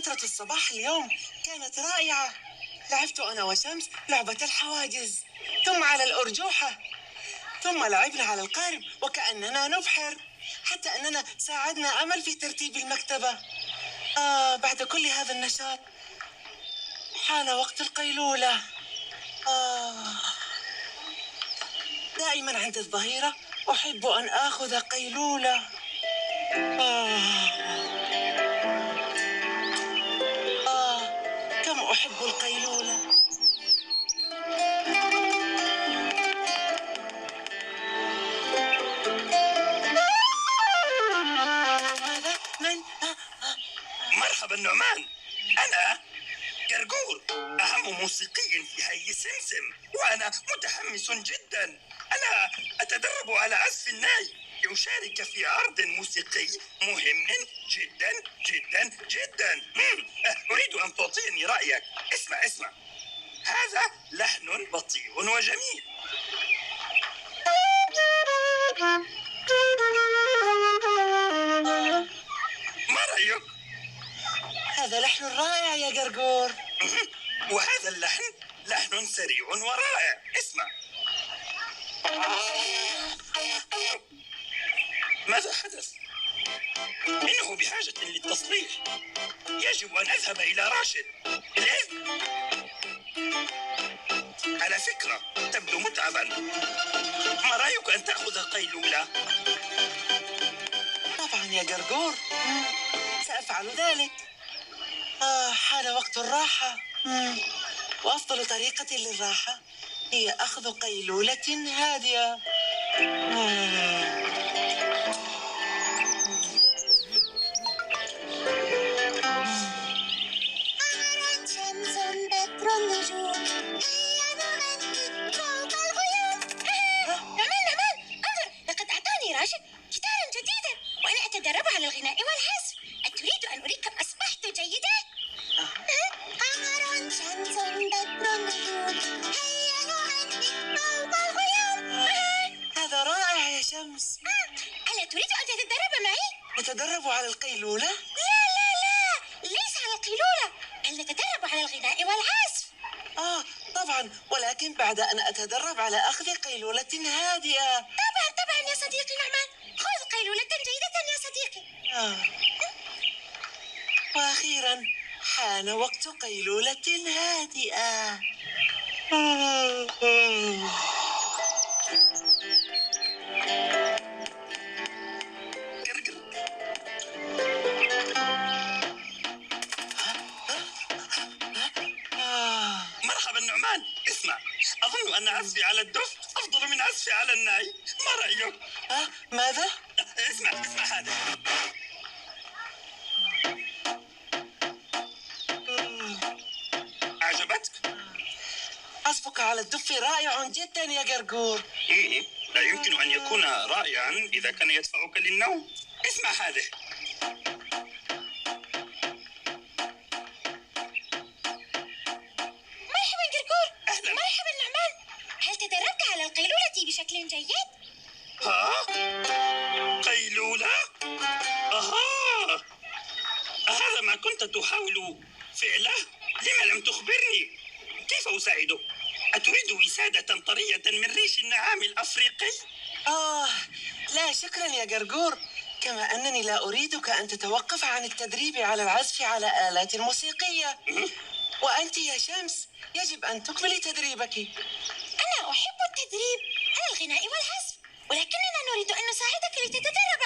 فترة الصباح اليوم كانت رائعة. لعبت أنا وشمس لعبة الحواجز، ثم على الأرجوحة، ثم لعبنا على القارب وكأننا نبحر، حتى أننا ساعدنا أمل في ترتيب المكتبة. بعد كل هذا النشاط حان وقت القيلولة. دائما عند الظهيرة أحب أن آخذ قيلولة. كم أحب القيلولة. ماذا؟ من؟ مرحبا نعمان، أنا جرجور، أهم موسيقي في حي سمسم، وأنا متحمس جدا. أنا أتدرب على عزف الناي لأشارك في عرض موسيقي مهم جدا جدا جدا. أريد أن تعطيني رأيك. اسمع، هذا لحن بطيء وجميل. ما رأيك؟ هذا لحن رائع يا جرجور. وهذا اللحن لحن سريع ورائع. اسمع. ماذا حدث؟ إنه بحاجة للتصليح. يجب أن أذهب إلى راشد. الآن على فكرة تبدو متعبا. ما رأيك أن تأخذ قيلولة؟ طبعا يا جرجور، سأفعل ذلك. حان وقت الراحة، وأفضل طريقة للراحة هي أخذ قيلولة هادئة. شمس بدر النجوم هيا نغني فوق الغيوم. نعمان انظر، لقد أعطاني راشد جيتارا جديدا وأنا أتدرب على الغناء والعزف. أتريد أن أريك كم أصبحت جيدا؟ قمر شمس بدر النجوم هيا نغني فوق الغيوم. هذا رائع يا شمس. ألا تريد أن تتدرب معي؟ نتدرب على القيلولة؟ لا، ليس على القيلولة، بل نتدرب على الغناء والعزف. طبعا، ولكن بعد أن أتدرب على أخذ قيلولة هادئة. طبعا يا صديقي نعمان، خذ قيلولة جيدة يا صديقي. وأخيرا حان وقت قيلولة هادئة. مرحبا نعمان، اسمع. أظن أن عزفي على الدف أفضل من عزفي على الناي. ما رأيك؟ ماذا؟ اسمع هذا. أعجبتك؟ عزفك على الدف رائع جدا يا جرجور. لا يمكن أن يكون رائعا إذا كان يدفعك للنوم. اسمع هذا. مرحبا جرجور. أهلا. مرحبا نعمان، هل تدربت على القيلولة بشكل جيد؟ قيلولة؟ هذا ما كنت تحاول فعله؟ لما لم تخبرني؟ كيف أساعدك؟ أتريد وسادة طرية من ريش النعام الأفريقي؟ لا شكرا يا جرجور، كما أنني لا أريدك أن تتوقف عن التدريب على العزف على آلات موسيقية. وأنت يا شمس يجب أن تكملي تدريبك. أنا أحب التدريب على الغناء والعزف، ولكننا نريد أن نساعدك لتتدرب